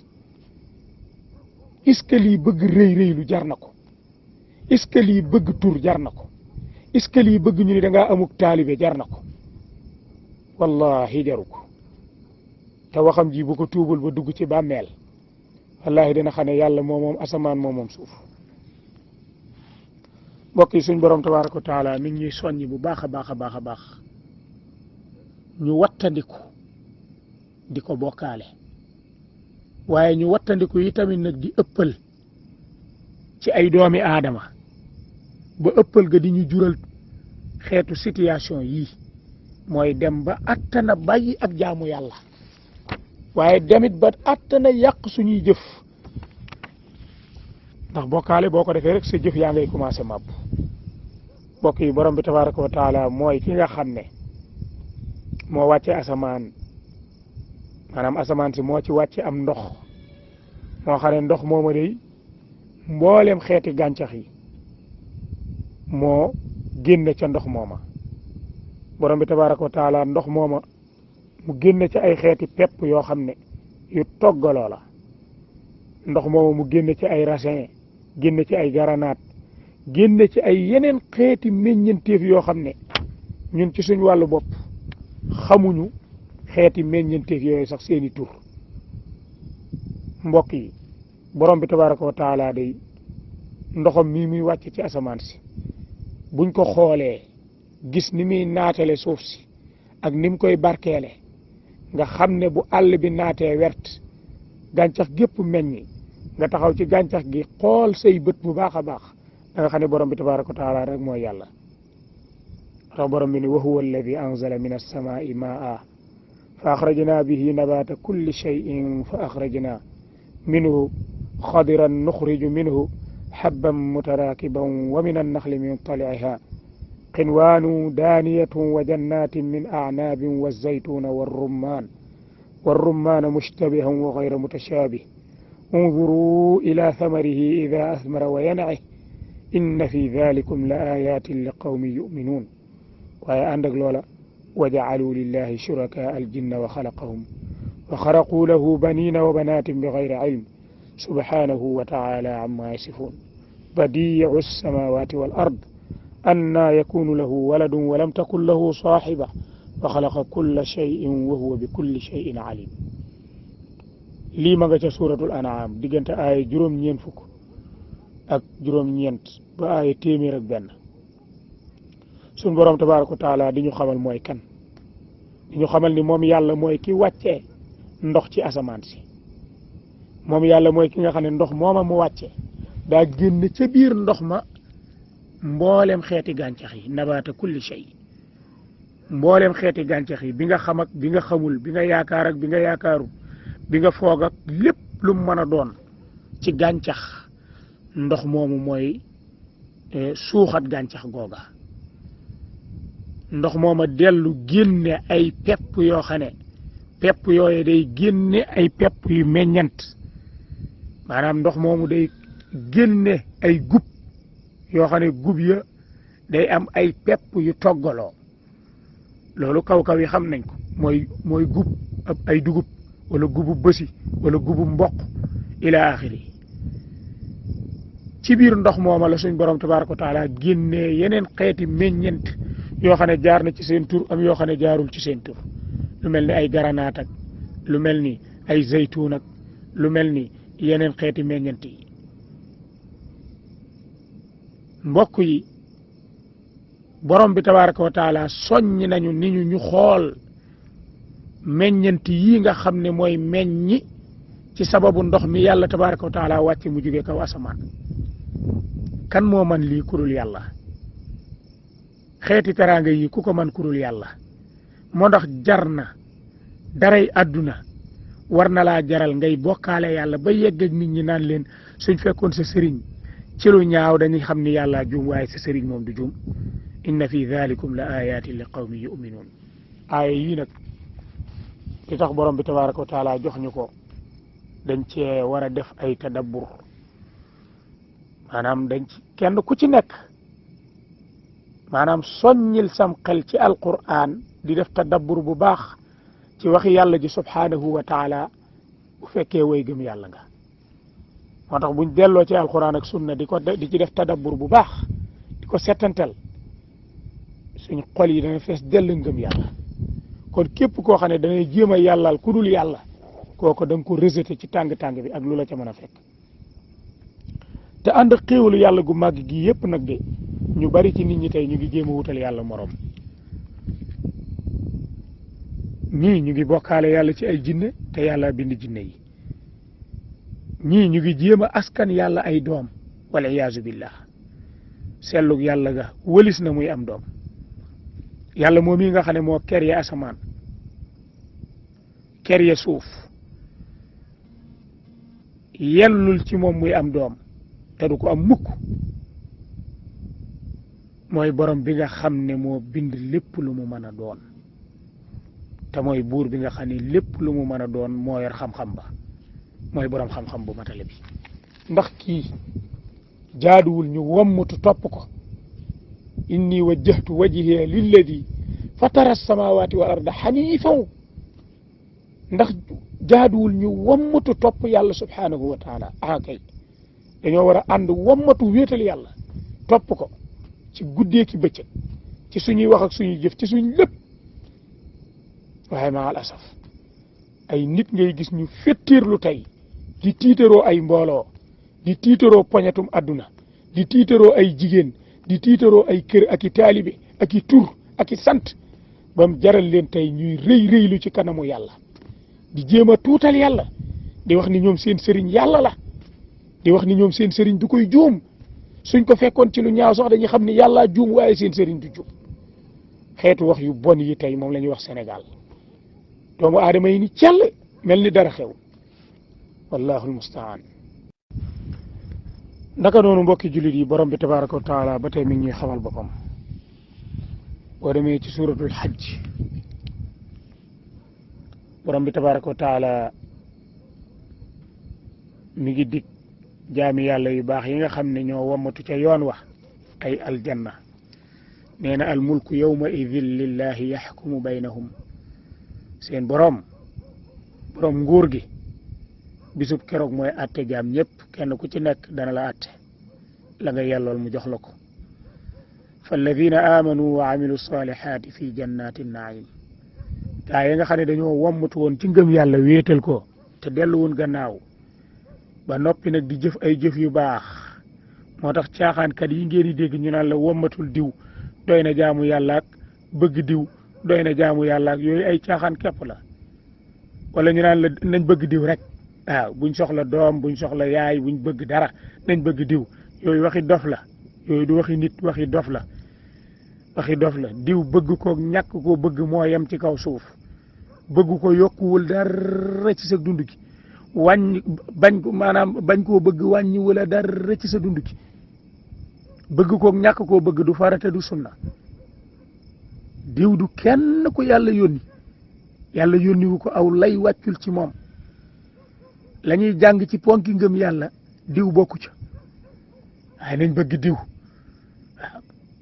est-ce que lii bëgg rëy lu jar na ko est-ce que lii bëgg tur jar na ko est-ce que lii bëgg ñu ni da ngaa amuk taalibe jar na ko wallahi jaru ko te waxam ji bu ko tuubul ba dugg ci bàmmeel wallahi dina xam ne yàlla moom asamaan moom suuf mbokk yi suñ borom tabaraka wa taala mi ngi ñuy soññi bu baax a baax ñu wattandiku di ko bokkaale waaye ñu wattandiku yi tamit nag di ëppal ci ay doomi aadama ba ëppal ga di ñu jural xeetu situation yii mooy dem ba attana bàyyi ak jaamu yàlla waaye demit ba attana yàq suñuy jëf ndax bokkaale boo ko defee rek sa jëf yaa ngay commencé màbb mbokk yi borom bi tabaraka wa taala mooy ki nga xam ne moo wàcce asamaan maanaam asamaan si moo ci wàcce am ndox moo xam ne ndox mooma day mboolem xeeti gàncax yi moo génne ca ndox mooma borom bi tabaraka wa taala ndox mooma mu génne ca ay xeeti pepp yoo xam ne yu toggaloo la ndox mooma mu génne ci ay raisin génne ci ay garanaat génne ci ay yeneen xeeti meññeenteef yoo xam ne ñun ci suñ wàllu bopp xamuñu xeeti meññeenteef yooyu sax seeni tur mbokk yi borom bi tabaraka wa taala day ndoxam mii muy wàcc ci asamaan si buñ ko xoolee gis ni muy naatale suuf si ak ni mu koy barkeele nga xam ne bu àll bi naatee wert gàncax gépp meññi nga taxaw ci gàncax gi xool say bët bu baax a baax da nga xam ne borom bi tabaraka wa taala rek mooy yàlla tax borom bi ni wa huwa alladi anzala min as-samaa'i maa'an fa axrajna bihi nabata kulli shay'in fa axrajna minhu xadiran nuxriju minhu habban mutarakiban wa min annaxli min tali'iha qinwaanu daaniyatun wa jannatin min a'naabin wazaytuna والرمان مشتبها وغير متشابه انظروا إلى ثمره إذا أثمر وينعه إن في ذلكم لآيات لقوم يؤمنون وعندك لولا وجعلوا لله شركاء الجن وخلقهم وخرقوا له بنين وبنات بغير علم سبحانه وتعالى عما يصفون بديع السماوات والأرض أنى يكون له ولد ولم تكن له صاحبة وخلق كل شيء وهو بكل شيء عليم lii ma nga ca suuratul anaam diggante aaya juróom-ñeent fukk ak juróom-ñeent ba aaya téeméer ak benn suñ borom tabaaraka wa taala di ñu xamal mooy kan di ñu xamal ni moom yàlla mooy ki wàccee ndox ci asamaan si moom yàlla mooy ki nga xam ne ndox mooma mu wàcce daa génn ca biir ndox ma mboolem xeeti gàncax yi nabaata kulli shay mboolem xeeti gàncax yi bi nga xam ak bi nga xamul bi nga yaakaar ak bi nga yaakaaru bi nga foog ak lépp lu mu mën a doon ci gàncax ndox moomu mooy suuxat gàncax googa ndox mooma dellu génne ay pepp yoo xam ne pepp yooyu day génne ay pepp yu meññant maanaam ndox moomu day génne ay gub yoo xam ne gub ya day am ay pepp yu toggaloo loolu kaw-kaw yi xam nañ ko mooy gub ay dugub wala gubu bësi wala gubu mboq ila axiri ci biir ndox mooma la suñ borom tabaaraka wa taala génnee yeneen xeeti meññent yoo xam ne jaar na ci seen tur am yoo xam ne jaarul ci seen tur lu mel ni ay garanaat ak lu mel ni ay zaytuun ak lu mel ni yeneen xeeti meññent yi mbokk yi borom bi tabaaraka wa taala soññ nañu ni ñu xool meññent yi nga xam ne mooy meññi ci sababu ndox mi yàlla tabaaraka wa taala wàcce mu jóge kaw asamaan kan moo man lii kurul yàlla xeeti teraanga yi ku ko man kurul yàlla moo ndax jar na daray àdduna war na laa jaral ngay bokkaale yàlla ba yegg ak nit ñi naan leen suñ fekkoon sa sëriñ ci lu ñaaw dañuy xam ni yàlla juum waaye sa sëriñ moom du juum inna fi dhalikum la ayatin li qawmi yuminuun aaya yii nag li tax borom bi tabaraka wa taala jox ñu ko dañ cee war a def ay tadabbur maanaam dañ ci kenn ku ci nekk maanaam soññil sam xel ci alquran di def tadabbur bu baax ci waxi yàlla ji subhanahu wa taala bu fekkee way gëm yàlla nga moo tax buñ delloo ci alquran ak sunna di ci def tadabbur bu baax di ko settantal suñ xol yi dana fees dell ngëm yàlla kon képp koo xam ne dangay jéem a yàllal ku dul yàlla kooko da nga ko rejeté ci tàng-tàng bi ak lu la ca mën a fekk te ànd xéewalu yàlla gu màgg gi yépp nag de ñu bari ci nit ñi tey ñu ngi jéem a wutal yàlla morom ñii ñu ngi bokkaale yàlla ci ay jinne te yàlla bind jinne yi ñii ñu ngi jéem a askan yàlla ay doom wala iyaazu billah sellug yàlla ga wëlis na muy am doom yàlla moom yi nga xam ne moo ker ya asamaan ker ya suuf yellul ci moom muy am doom te du ko am mukk mooy borom bi nga xam ne moo bind lépp lu mu mën a doon te mooy buur bi nga xam ne lépp lu mu mën a doon moo yor xam-xam ba mooy borom xam-xam bu matale bi ndax kii jaaduwul ñu wommatu topp ko inni wajjahtu wajhiya lilladi fatara samawati wal arda hanifan ndax jaaduwul ñu wommatu topp yàlla subhanahu wa taala kay dañoo war a ànd wommatu wéetal yàlla topp ko ci guddee ki bëccëg ci suñuy wax ak suñuy jëf ci suñ lépp waaye maa al asaf ay nit ngay gis ñu fettiirlu tey di tiitaroo ay mbooloo di tiitaroo poñetum àdduna di tiitaroo ay jigéen di tiitaroo ay kër ak i taalibe ak i tur ak i sant ba mu jaral leen tey ñuy rëy rëylu ci kanamu yàlla di jéem a tuutal yàlla di wax ni ñoom seen sëriñ yàlla la di wax ni ñoom seen sëriñ du koy juum suñ ko fekkoon ci lu ñaaw sax dañuy xam ni yàlla juum waaye seen sëriñ du juum xeetu wax yu bon yi tey moom la ñuy wax Sénégal doomu aadama yi ni cell mel ni dara xew wallahu almustaan naka noonu mbokki jullit yi borom bi tabaraka wa taala ba tey mi ngi ñuy xamal boppam boo demee ci suratul hajj borom bi tabaraka wa taala mi ngi dig jaami yàlla yu baax yi nga xam ne ñoo wammatu ca yoon wax ay aljanna nee na al mulku yawma idin lillahi yaxkumu baynahum seen borom nguur gi bisub keroog mooy atte jaam ñëpp kenn ku ci nekk dana la atte la nga yellool mu jox la ko falladina amanu wa amilu salihati fi jannati naim gaa yi nga xam ne dañoo wommatu woon ci ngëm yàlla wéetal ko te dellu woon gannaaw ba noppi nag di jëf ay jëf yu baax moo tax caaxaankat yi ngeen di dégg ñu naan la wommatul diw doy na jaamu yàlla ak bëgg diw doy na jaamu yàlla ak yooyu ay caaxaan képp la wala ñu naan la nañ bëgg diw rek waaw buñ soxla doom buñ soxla yaay buñ bëgg dara nañ bëgg diw yooyu waxi dof la yooyu du waxi nit waxi dof la diw bëgg ko ñàkk ko bëgg moo yem ci kaw suuf bëgg ko yokkuwul dara ci sa dund gi wàññi bañ ko maanaam bañ koo bëgg wàññi wala dara ci sa dund gi bëgg ko ñàkk koo bëgg du farata du sunna diw du kenn ku yàlla yónni wu ko aw lay wàccul ci moom la ñuy jàng ci ponki ngëm yàlla diw bokku ca waaye nañ bëgg diw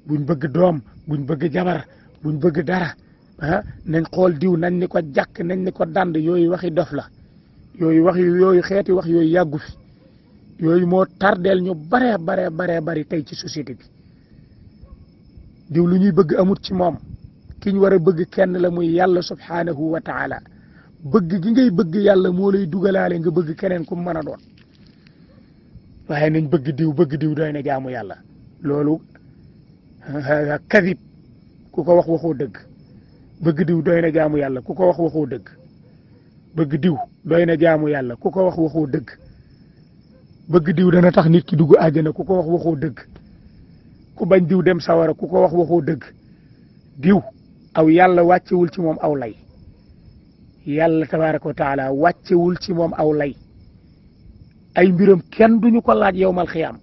buñ bëgg doom buñ bëgg jabar buñ bëgg dara nañ xool diw nañ ni ko jàkk nañ ni ko dand yooyu waxi dof la yooyu xeeti wax yooyu yàggu fi yooyu moo tardeel ñu bare bari tey ci société bi diw lu ñuy bëgg amut ci moom ki ñu war a bëgg kenn la muy yàlla subhanahu wa taala bëgg gi ngay bëgg yàlla moo lay dugalaale nga bëgg keneen ku mën a doon waaye nañ bëgg diw doy na jaamu yàlla loolu kadib ku ko wax waxoo dëgg bëgg diw doy na jaamu yàlla ku ko wax waxoo dëgg bëgg diw doy na jaamu yàlla ku ko wax waxoo dëgg bëgg diw dana tax nit ki dugg àjjana ku ko wax waxoo dëgg ku bañ diw dem sawara ku ko wax waxoo dëgg diw aw yàlla wàccewul ci moom aw lay yàlla tabaraka wa taala wàccewul ci moom aw lay ay mbiram kenn duñu ko laaj yowmal xiyaam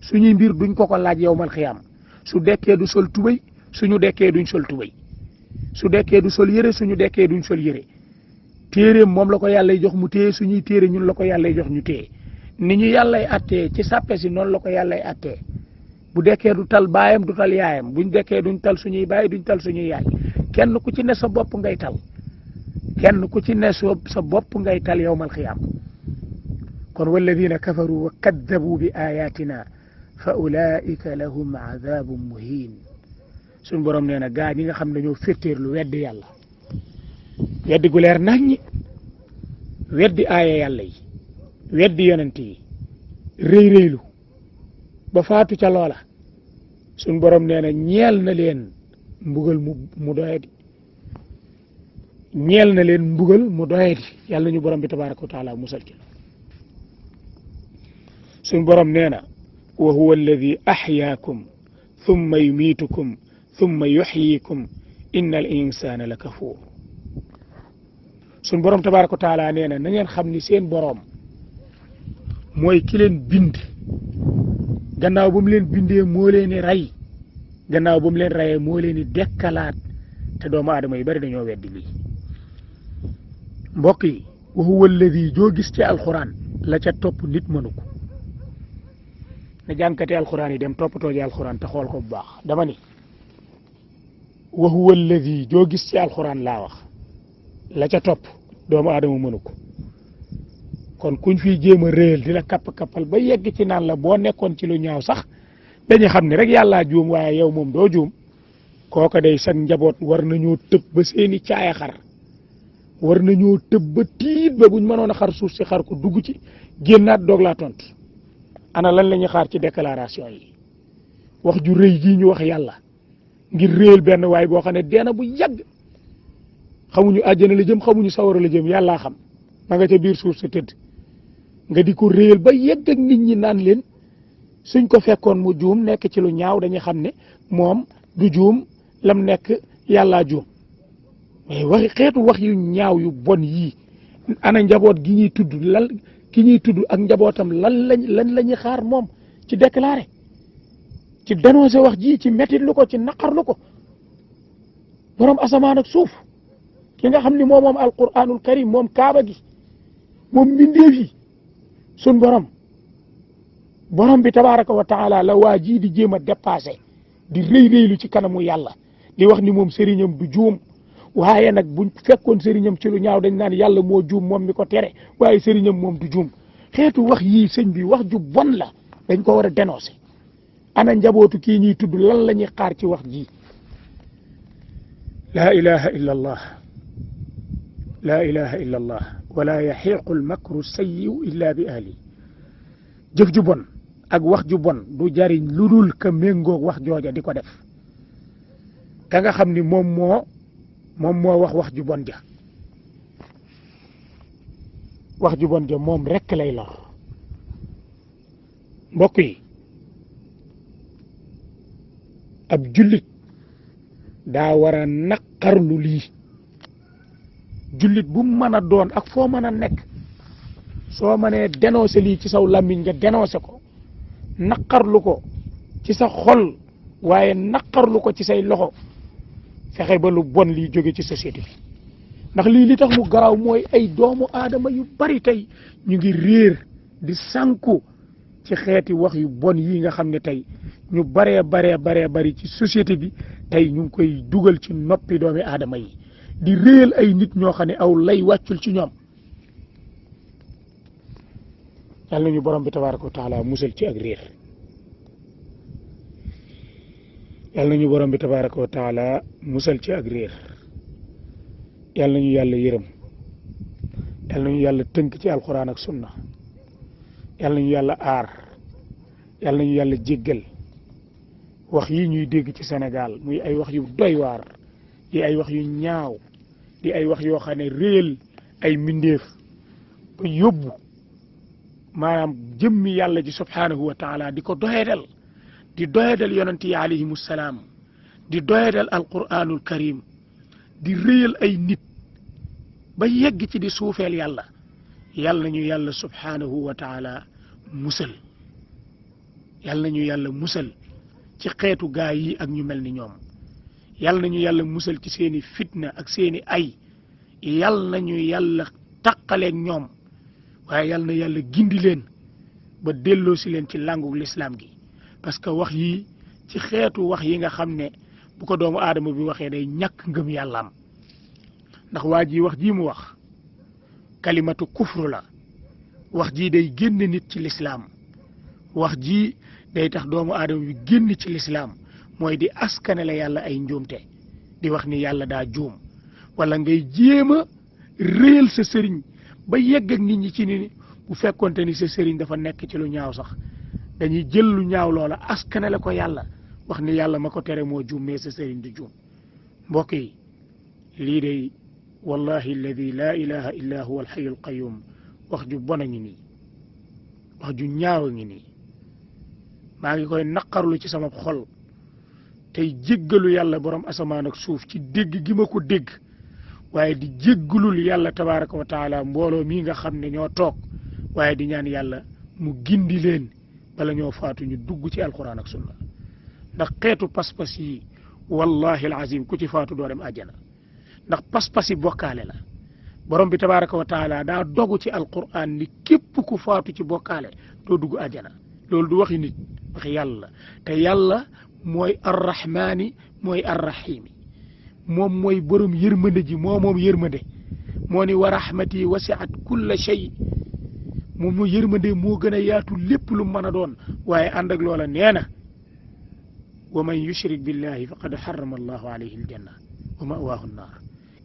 suñuy mbir duñ ko laaj yowmal xiyaam su dekkee du sol tubéy suñu dekkee duñ sol tubéy su dekkee du sol yére suñu dekkee duñ sol yére téeréem moom la ko yàllay jox mu téye suñuy téere ñun la ko yàllay jox ñu téye ni ñu yàllay attee ci sàppe si noonu la ko yàllay attee bu dekkee du tal baayam du tal yaayam buñ dekkee duñ tal suñuy baay duñ tal suñuy yaay kenn ku ci ne sa bopp ngay tal sa bopp ngay tal yawmal xiyaam kon walladina kafaru wa kaddabu bi ayatina fa ulaika lahum adabun muhin suñ borom nee na gaa ñi nga xam ne ñoo féttéerlu weddi yàlla weddi gu leer naññi weddi aaya yàlla yi weddi yonent yi réylu ba faatu ca loola suñ borom nee na ñeel na leen mbugal mu doyadi yàlla ñu borom bi tabaraka wa taala musal ci suñ borom nee na wa huwa alladi ahyaakum thumma yumiitukum thumma yuhyikum inna al insana la kafuur suñ borom tabaraka wa taala nee na ngeen xam ni seen borom mooy ki leen bind gannaaw bu mu leen bindee moo leen di rey gannaaw bu mu leen reyee moo leen di dekkalaat te doomu aadama yi bari dañoo weddi lii mbokk yi wa huwa alladi joo gis ci alquran la ca topp nit mënu ko na jànkate alquran yi dem toppatoo ji alquran te xool ko bu baax dama ni wa huwa alladi joo gis ci alquran laa wax la ca topp doomu aadama mënu ko kon kuñ fiy jéem a réel di la kappal ba yegg ci naan la boo nekkoon ci lu ñaaw sax dañuy xam ne rek yàllaa juum waaye yow moom doo juum kooka day sag njaboot war nañoo tëb ba seeni caaya xar war nañoo tëb ba tiit ba buñ mënoon a xar suuf si xar ko dugg ci génnaat doog laa tontu ana lan la ñuy xaar ci déclaration yi wax ju rëy jii ñu wax yàlla ngir réel benn waay boo xam ne deena bu yàgg xamuñu àjjana la jëm xamuñu sawara la jëm yàllaa xam ma nga ca biir suuf sa tëdd nga di ko réel ba yegg ak nit ñi naan leen suñ ko fekkoon mu juum nekk ci lu ñaaw dañuy xam ne moom du juum lam nekk yàllaa juum mais waxi xeetu wax yu ñaaw yu bon yii ana njaboot gi ñuy tudd ki ñuy tudd ak njabootam lan la ñuy xaar moom ci déclaré ci dénoncé wax ji ci métit lu ko ci naqarlu ko borom asamaan ak suuf ki nga xam ni moom alquranul karim moom kaaba gi moom mbindeef yi sun borom bi tabaraka wa taala la waa ji di jéem a dépassé di réylu ci kanamu yàlla di wax ni moom sëriñam du juum waaye nag buñ fekkoon sëriñam ci lu ñaaw dañ naan yàlla moo juum moom mi ko tere waaye sëriñam moom du juum xeetu wax yii sëñ bi wax ju bon la dañ ko war a dénoncer ana njabootu kii ñuy tudd lan la ñuy xaar ci wax ji la ilaha illa allah wala yaxiqu almakru sayyi'u illa bi ahli jëf ju bon ak wax ju bon du jariñ lu dul ka méngoog wax jooja di ko def ka nga xam ni moom moo wax ju bon ja moom rekk lay lor mbokk yi ab jullit daa war a naqarlu lii jullit bu mën a doon ak foo mën a nekk soo mënee dénoncé lii ci saw làmmiñ nga dénoncé ko naqarlu ko ci sa xol waaye naqarlu ko ci say loxo fexe ba lu bon lii jóge ci société bi ndax lii li tax mu garaaw mooy ay doomu aadama yu bari tey ñu ngi réer di sànku ci xeeti wax yu bon yi nga xam ne tey ñu bari ci société bi tey ñu ngi koy dugal ci noppi doomi aadama yi di réel ay nit ñoo xam ne aw lay wàccul ci ñoom. yàlla nañu borom bi tabaaraka wa taala musal ci ak réer yàlla nañu borom bi tabaaraka wa taala musal ci ak réer yàlla nañu yàlla yërëm yàlla nañu yàlla tënk ci alquran ak sunna yàlla nañu yàlla aar yàlla nañu yàlla jéggal wax yi ñuy dégg ci Sénégal muy ay wax yu doy waar di ay wax yu ñaaw di ay wax yoo xam ne réel ay mbindeef ba yóbbu maanaam jëmmi yàlla ji subhaanahu wa taala di ko doyadal di doyadal yonent yi alayhimu salaam di doyadal alquranul karim di réyal ay nit ba yegg ci di suufeel yàlla yàlla nañu yàlla subhaanahu wa taala musal yàlla nañu yàlla musal ci xeetu gaa yi ak ñu mel ni ñoom yàlla nañu yàlla musal ci seeni fitna ak seeni ay yàlla nañu yàlla taqaleeg ñoom waaye yàlla na yàlla gindi leen ba delloo si leen ci làngu lislaam gi parce que wax yi ci xeetu wax yi nga xam ne bu ko doomu aadama bi waxee day ñàkk ngëm yàllaam ndax waa ji wax ji mu wax kalimatu kufru la wax ji day génn nit ci lislaam wax ji day tax doomu aadama bi génn ci lislaam mooy di askanale yàlla ay njuumte di wax ni yàlla daa juum wala ngay jéem a réel sa sëriñ ba yegg ak nit ñi ci ni bu fekkonte ni sa sëriñ dafa nekk ci lu ñaaw sax dañuy jël lu ñaaw loola askanale ko yàlla wax ni yàlla ma ko tere moo juum mais sa sëriñ du juum mbokk yi lii day wallahi alladi la ilaha illa huwa alxayu alqayum wax ju bon a ngi nii wax ju ñaaw a ngi nii maa ngi koy naqarlu ci sama xol tey jéggalu yàlla borom asamaan ak suuf ci dégg gi ma ko dégg waaye di jéggalul yàlla tabaraka wa taala mbooloo mii nga xam ne ñoo toog waaye di ñaan yàlla mu gindi leen bala ñoo faatu ñu dugg ci alquran ak sunna ndax xeetu pas-pas yi wallahi alazim ku ci faatu doo dem àjjana ndax pas-pas yi bokkaale la borom bi tabaraka wa taala daa dogu ci alquran ni képp ku faatu ci bokkaale doo dugg àjjana loolu du waxi nit waxi yàlla te yàlla mooy arrahmaani mooy arrahimi moom mooy borom yërmande ji moom yërmande moo ni wa rahmati wasiat kulla shay moom mooy yërmande moo gën a yaatu lépp lu mën a doon waaye ànd ak loola nee na wa man yushrik billahi faqad harrama allahu alayhi aljanna wa mawaahu nnaar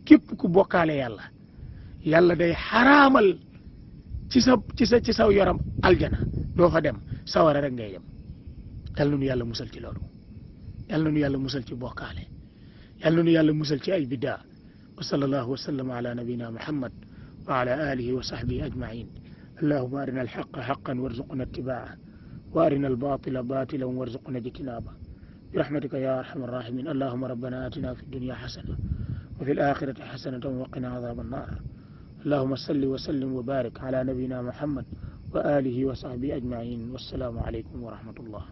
képp ku bokkaale yàlla day xaraamal ci sa yaram aljana doo fa dem sawara rek ngay dem yal na nu yàlla musal ci loolu yal na nu yàlla musal ci bokkaale yal na nu yàlla musal ci ay biddaa wa sallallahu wa sallam ala nabina muhammad wa ala alihi wa sahbihi ajmain allahuma arina alxaqa xaqan warzuqna ittibaa wa arina albatila batilan warzuqna ijtinaba برحمتك يا ارحم الراحمين اللهم ربنا آتنا في الدنيا حسنه وفي الآخرة حسنة وقنا عذاب النار اللهم صل وسلم وبارك على نبينا محمد وآله وصحبه أجمعين والسلام عليكم ورحمة الله